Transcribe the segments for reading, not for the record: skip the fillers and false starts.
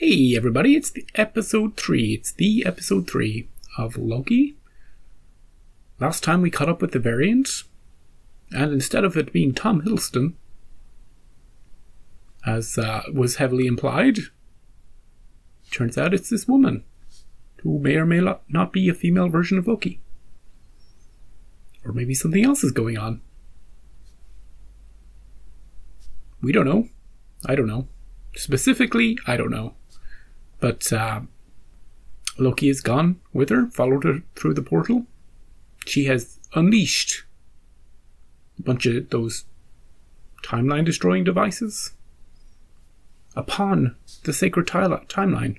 Hey everybody, it's the episode 3. It's the episode 3 of Loki. Last time we caught up with the variant, and instead of it being Tom Hiddleston, as was heavily implied, turns out it's this woman, who may or may not be a female version of Loki. Or maybe something else is going on. We don't know. I don't know. Specifically, I don't know. But Loki is gone with her, followed her through the portal. She has unleashed a bunch of those timeline-destroying devices upon the sacred timeline.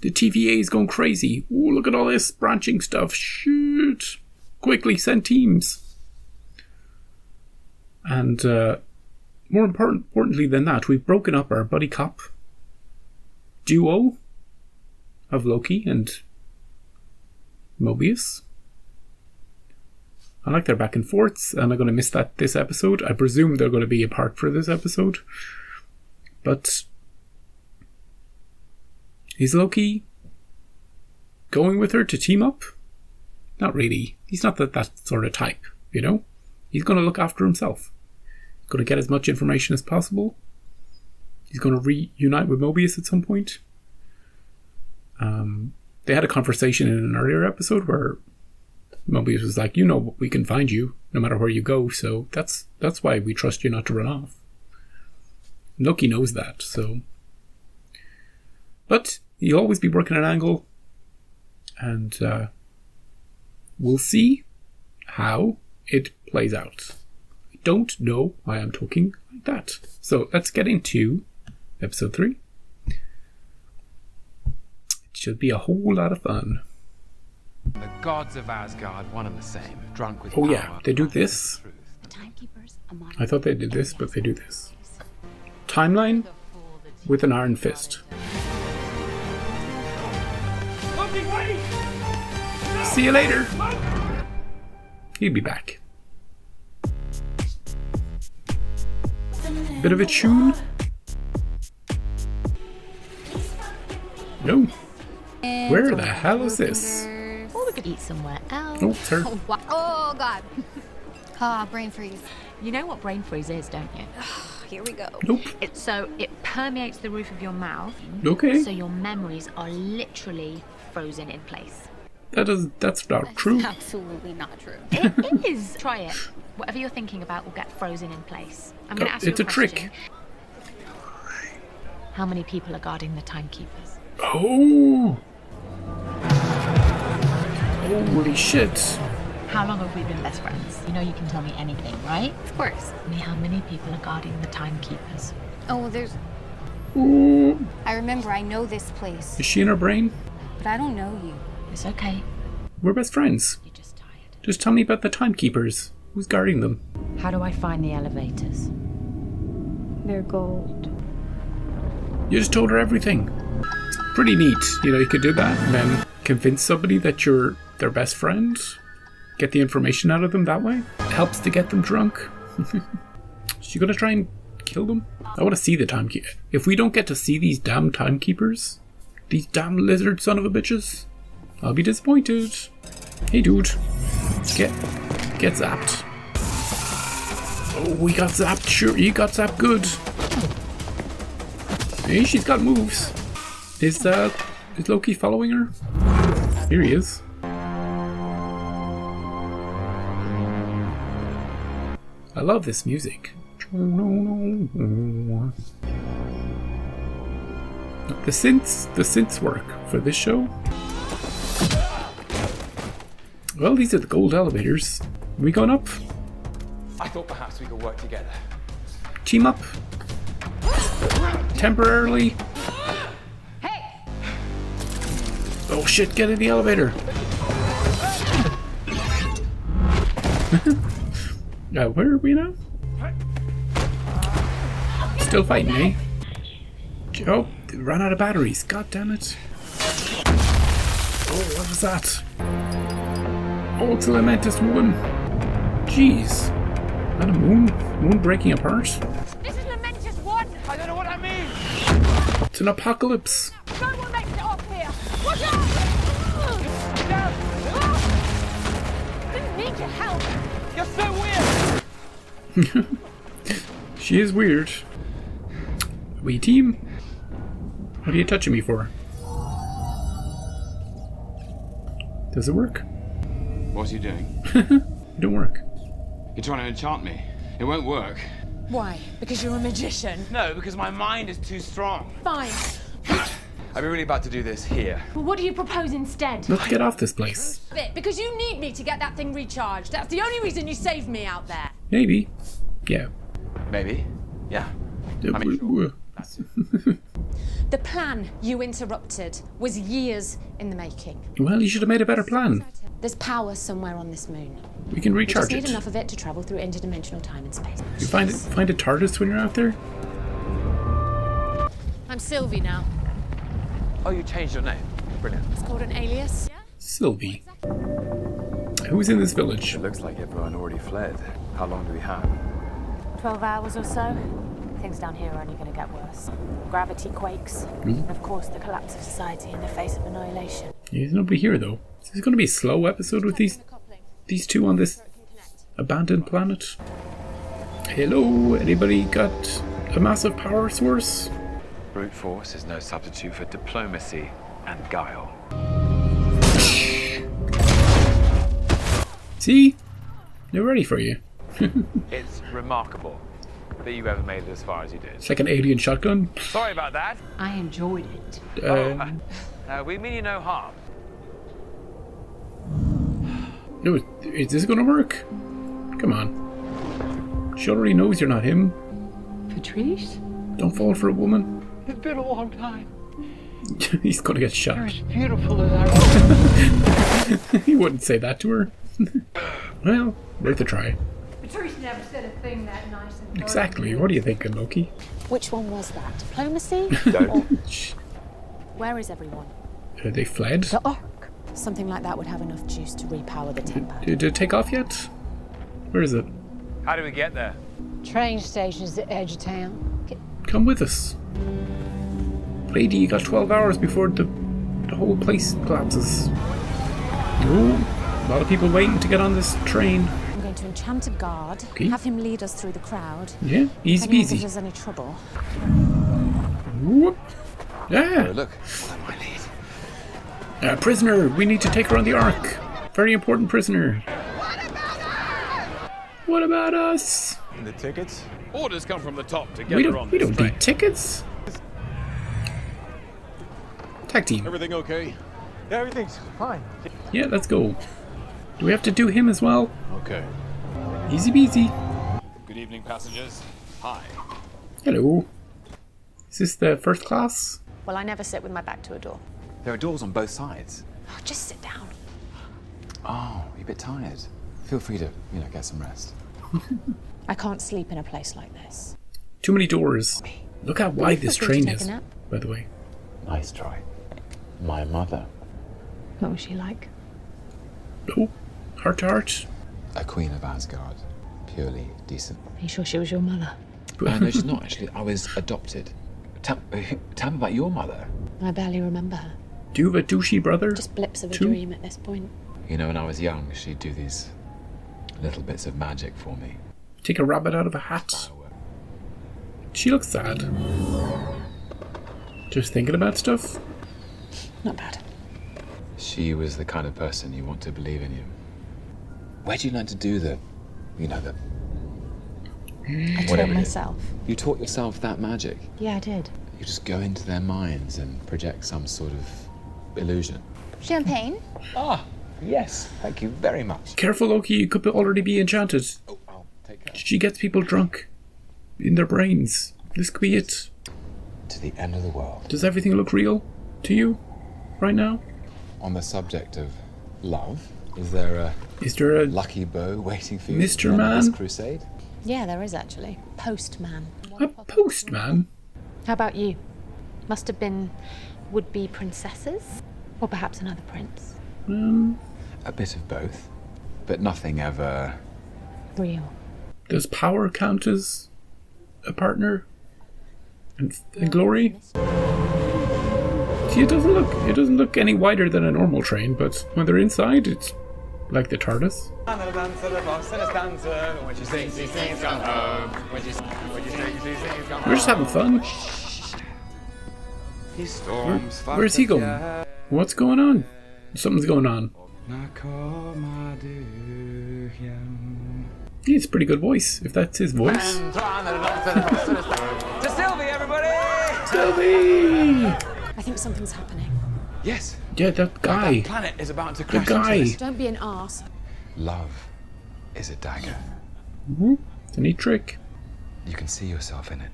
The TVA is going crazy. Ooh, look at all this branching stuff. Shoot! Quickly, send teams. And more importantly than that, we've broken up our buddy cop duo of Loki and Mobius. I like their back and forths, and I'm going to miss that this episode. I presume they're going to be apart for this episode. But is Loki going with her to team up? Not really. He's not that sort of type, you know? He's going to look after himself. He's going to get as much information as possible. He's going to reunite with Mobius at some point. They had a conversation in an earlier episode where Mobius was like, you know, we can find you no matter where you go, so that's why we trust you not to run off. Loki knows that, so. But he'll always be working an angle, and we'll see how it plays out. I don't know why I'm talking like that. So let's get into episode 3. It should be a whole lot of fun. The gods of Asgard, one and the same, drunk with power. Oh yeah, they do this. I thought they did this, but they do this. Timeline with an iron fist. See you later. He'll be back. Bit of a tune. No. Where the hell is this? Or we could eat somewhere else. Oh, it's her. Oh, God. Brain freeze. You know what brain freeze is, don't you? Here we go. Nope. It permeates the roof of your mouth. Okay. So your memories are literally frozen in place. That's not true. Absolutely not true. It is. Try it. Whatever you're thinking about will get frozen in place. I'm going to ask you a question. It's a trick. How many people are guarding the timekeepers? Oh! Holy shit. How long have we been best friends? You know you can tell me anything, right? Of course. Tell me how many people are guarding the timekeepers. Oh, there's... Ooh. I remember, I know this place. Is she in her brain? But I don't know you. It's okay. We're best friends. You're just tired. Just tell me about the timekeepers. Who's guarding them? How do I find the elevators? They're gold. You just told her everything. Pretty neat. You know, you could do that and then convince somebody that you're their best friend. Get the information out of them that way. Helps to get them drunk. Is she gonna try and kill them? I want to see the timekeeper. If we don't get to see these damn timekeepers, these damn lizard son of a bitches, I'll be disappointed. Hey dude, get zapped. Oh, we got zapped. Sure, you got zapped good. Hey, she's got moves. Is Loki following her? Here he is. I love this music. The synths work for this show. Well, these are the gold elevators. Are we going up? I thought perhaps we could work together. Team up. Temporarily. Hey! Oh shit, get in the elevator. Where are we now? Still fighting, eh? Oh, they ran out of batteries. God damn it. Oh, what was that? Oh, it's a Lamentis one. Jeez. Is that a moon? Moon breaking apart? This is Lamentis 1! I don't know what that means! an apocalypse. No one makes it off here! Watch out! Didn't need your help! You're so weird! She is weird. We team? What are you touching me for? Does it work? What are you doing? It don't work. You're trying to enchant me. It won't work. Why? Because you're a magician? No, because my mind is too strong. Fine. Are we really about to do this here? Well, what do you propose instead? Let's get off this place. Because you need me to get that thing recharged. That's the only reason you saved me out there. Maybe. Yeah. Maybe. Yeah. Uh, I mean, w- The plan you interrupted was years in the making. Well, you should have made a better plan. There's power somewhere on this moon. We can We just recharge need it. enough of it to travel through interdimensional time and space. You find a TARDIS when you're out there? I'm Sylvie now. oh, you changed your name. Brilliant. It's called an alias. Sylvie. Who's in this village? It looks like everyone already fled. How long do we have? 12 hours or so. Things down here are only going to get worse. Gravity quakes. And of course, the collapse of society in the face of annihilation. There's nobody here though. This is going to be a slow episode with these two on this abandoned planet. Hello, anybody got a massive power source? Brute force is no substitute for diplomacy and guile. See? They're ready for you. It's remarkable that you ever made it as far as you did. It's like an alien shotgun. Sorry about that. I enjoyed it. We mean you no harm. No, is this gonna work? Come on. She already knows you're not him. Patrice? Don't fall for a woman. It's been a long time. He's gonna get shot. You're as beautiful as I He wouldn't say that to her. Well, worth a try. Patrice never said a thing that nice and Exactly. What are you thinking, Loki? Which one was that? Diplomacy? or where is everyone? They fled? The Ark. Something like that would have enough juice to repower the temper. Did it take off yet? Where is it? How did we get there? Train station's the edge of town. Come with us. Lady, you got 12 hours before the whole place collapses. Oh, a lot of people waiting to get on this train. I'm going to enchant a guard, Okay. have him lead us through the crowd. Yeah, If easy anyone gives peasy. us any trouble, Whoop. Yeah, Oh, look. Follow my lead. prisoner. We need to take her on the Ark. Very important prisoner. What about us? And the tickets? Orders come from the top to get We her on don't. We this don't train. need tickets. Tag team. Everything okay? Yeah, everything's fine. Yeah, let's go. Do we have to do him as well? Okay. Easy peasy. Good evening, passengers. Hi. Hello. Is this the first class? well, I never sit with my back to a door. There are doors on both sides. Oh, just sit down. Oh, you're a bit tired. Feel free to, get some rest. I can't sleep in a place like this. Too many doors. Look how wide this Feel free to train take is, a nap. by the way. Nice try. My mother, What was she like? Oh, heart to heart. a queen of Asgard. Purely decent. Are you sure she was your mother? No, she's not actually. I was adopted. Tell me about your mother. I barely remember her. Do you have a douchey brother? Just blips of a Two? dream at this point. When I was young, she'd do these little bits of magic for me. Take a rabbit out of a hat. She looks sad. Just thinking about stuff? Not bad. She was the kind of person you want to believe in you. Where'd you learn to do the I Whatever taught it is. myself. You taught yourself that magic? Yeah, I did. You just go into their minds and project some sort of illusion. Champagne? Ah, yes. Thank you very much. Careful, Loki, you could already be enchanted. Oh, I'll take care. She gets people drunk. In their brains. This could be it. To the end of the world. Does everything look real to you right now? On the subject of love, is there a Is there a... lucky bow waiting for you Mr. at the end of Man? this crusade? Yeah, there is actually. Postman. a postman? How about you? Must have been would-be princesses? Or perhaps another prince? A bit of both, but nothing ever. Real. Does power count as a partner? And glory? See, it doesn't look any wider than a normal train, but when they're inside, it's like the TARDIS. We're just having fun. Where's he going? What's going on? Something's going on. He has a pretty good voice, if that's his voice. To Sylvie, everybody! Sylvie! I think something's happening. Yes. Yeah, that guy. That planet is about to The crash guy. into us. Don't be an arse. Love is a dagger. It's a neat trick. You can see yourself in it.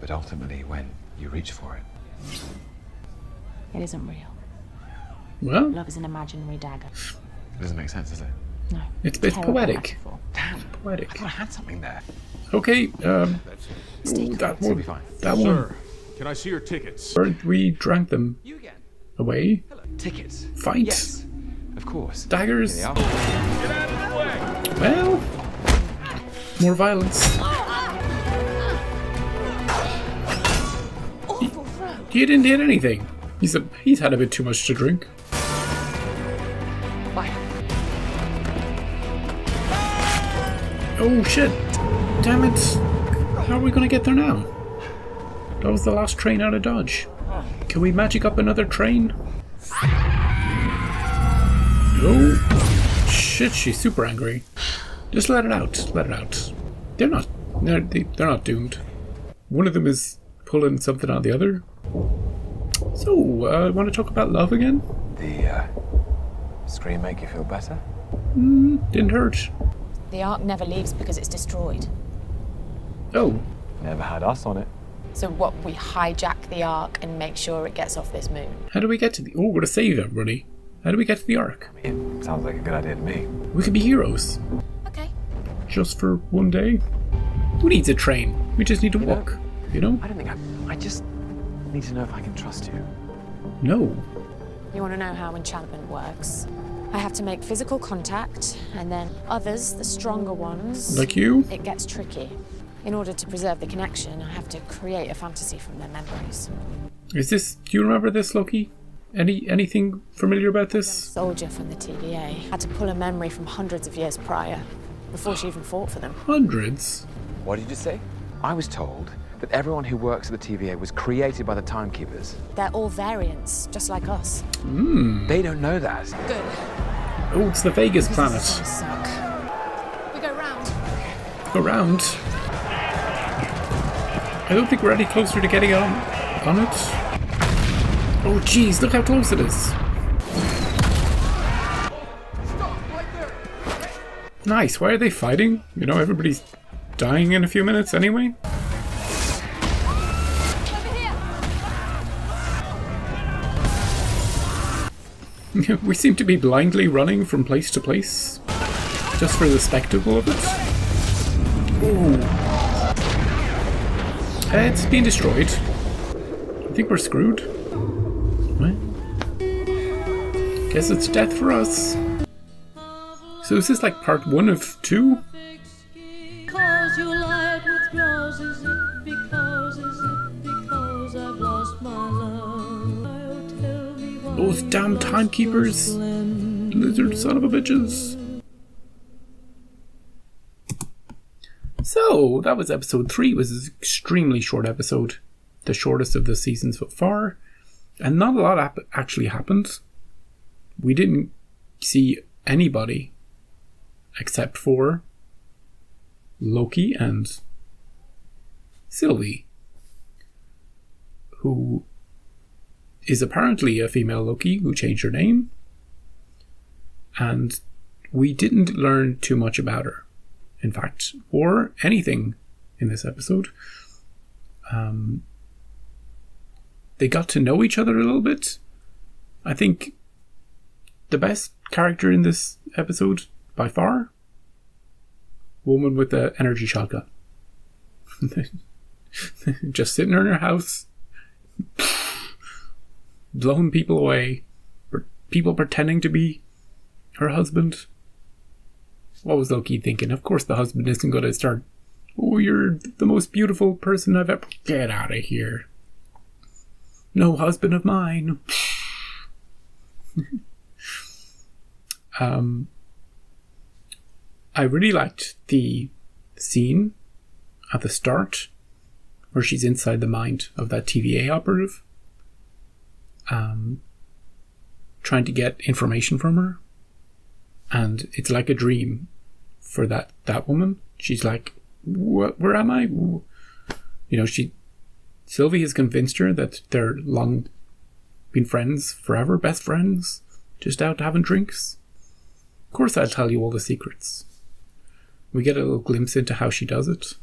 But ultimately, when you reach for it, It isn't real. Well, Love is an imaginary dagger. it doesn't make sense, does it? No. it's Terrible poetic. metaphor. Damn. Poetic. I thought I had something there. Okay, that It'll one. be fine. That one. Sir, can I see your tickets? We drank them You again. away. Tickets. Fight. Yes. Of course. Daggers. Here they are. Well, more violence. He didn't hit anything. He's had a bit too much to drink. Bye. Oh shit! Damn it! How are we gonna get there now? That was the last train out of Dodge. Can we magic up another train? Oh shit! She's super angry. Just let it out. Let it out. They're not doomed. One of them is pulling something on the other. So, want to talk about love again? The screen make you feel better? Didn't hurt. The Ark never leaves because it's destroyed. Oh, Never had us on it. So what, we hijack the Ark and make sure it gets off this moon? how do we get to the... Oh, we're gonna save everybody. How do we get to the Ark? It sounds like a good idea to me. We could be heroes. Okay. Just for one day. Who needs a train? We just need to know- walk. You know? I don't think I just need to know if I can trust you. No. You want to know how enchantment works? I have to make physical contact, and then others, the stronger ones, Like you? it gets tricky. In order to preserve the connection, I have to create a fantasy from their memories. Is this... Do you remember this, Loki? Anything familiar about this? Soldier from the TVA had to pull a memory from hundreds of years prior, before she even fought for them. Hundreds? What did you say? I was told that everyone who works at the TVA was created by the Timekeepers. They're all variants, just like us. They don't know that. Good. Oh, it's the Vegas This is planet. gonna suck. We go round. Go round. I don't think we're any closer to getting on it. Oh jeez, look how close it is. Nice, why are they fighting? You know, everybody's dying in a few minutes anyway. We seem to be blindly running from place to place, just for the spectacle of it. Ooh. It's being destroyed. I think we're screwed. Well, guess it's death for us. So is this like part 1 of 2? Because you lied with yours, is it because I've lost my love? Oh, tell me why. Those damn timekeepers. Lizard son of a bitches. So, that was episode 3. It was an extremely short episode. The shortest of the season so far. And not a lot actually happened. We didn't see anybody except for Loki and Sylvie, who is apparently a female Loki who changed her name. And we didn't learn too much about her, in fact, or anything in this episode. They got to know each other a little bit. I think the best character in this episode, by far, woman with the energy shotgun. Just sitting in her house, blowing people away, people pretending to be her husband. What was Loki thinking? Of course the husband isn't going to start, oh, you're the most beautiful person I've ever... Get out of here. No husband of mine. I really liked the scene at the start where she's inside the mind of that TVA operative, trying to get information from her, and it's like a dream for that woman. She's like, where am I? You know, Sylvie has convinced her that they're long been friends forever, best friends, just out having drinks. Of course I'll tell you all the secrets. We get a little glimpse into how she does it.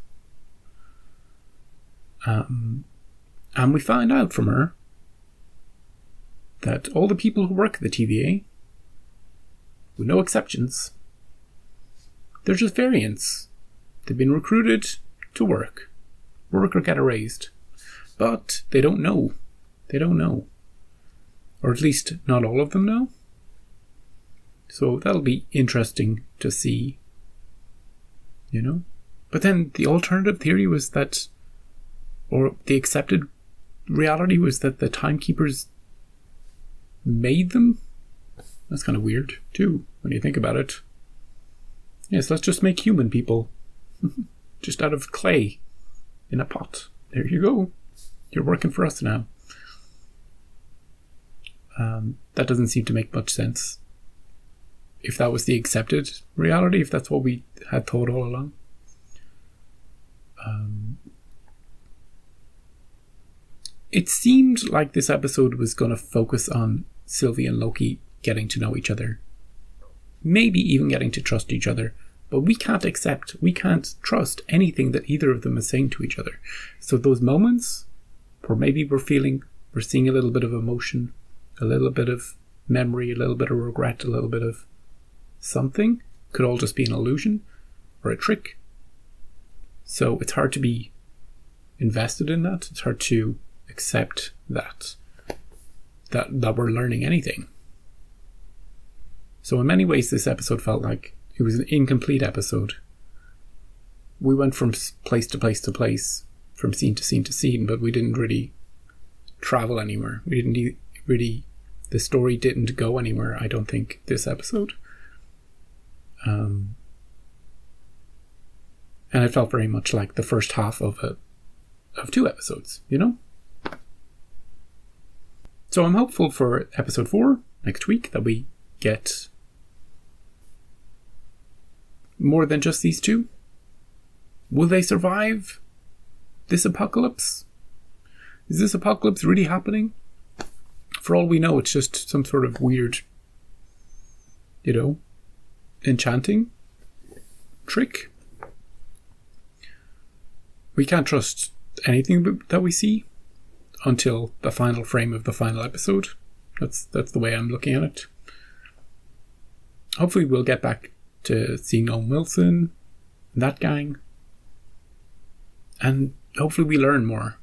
And we find out from her that all the people who work at the TVA, with no exceptions, they're just variants. They've been recruited to work or get erased. But they don't know. They don't know. Or at least not all of them know. So that'll be interesting to see. You know? But then the alternative theory was that, or the accepted reality was that the timekeepers made them. That's kind of weird, too, when you think about it. Yes, let's just make human people. Just out of clay in a pot. There you go. You're working for us now. That doesn't seem to make much sense. If that was the accepted reality, if that's what we had thought all along. It seemed like this episode was going to focus on Sylvie and Loki getting to know each other. Maybe even getting to trust each other. But we can't trust anything that either of them is saying to each other. So those moments where maybe we're seeing a little bit of emotion, a little bit of memory, a little bit of regret, a little bit of something, could all just be an illusion or a trick. So it's hard to be invested in that. It's hard to accept that we're learning anything. So in many ways, this episode felt like it was an incomplete episode. We went from place to place to place, from scene to scene to scene, but we didn't really travel anywhere. We didn't really, the story didn't go anywhere, I don't think, this episode. And it felt very much like the first half of two episodes, you know? So I'm hopeful for episode 4 next week that we get more than just these two. Will they survive this apocalypse? Is this apocalypse really happening? For all we know, it's just some sort of weird, you know, enchanting trick. We can't trust anything that we see until the final frame of the final episode. That's the way I'm looking at it. Hopefully we'll get back to seeing Owen Wilson and that gang. And hopefully we learn more,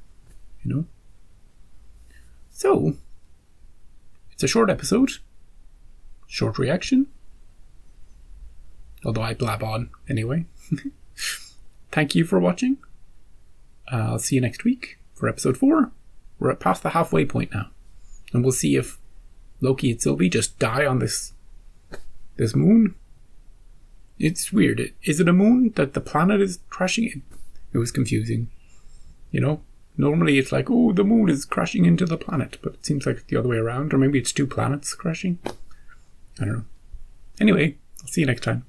you know. So, it's a short episode. Short reaction. Although I blab on anyway. Thank you for watching. I'll see you next week for episode 4. We're past the halfway point now. And we'll see if Loki and Sylvie just die on this moon. It's weird. Is it a moon that the planet is crashing in? It was confusing. You know? Normally it's like, oh, the moon is crashing into the planet. But it seems like it's the other way around. Or maybe it's two planets crashing. I don't know. Anyway, I'll see you next time.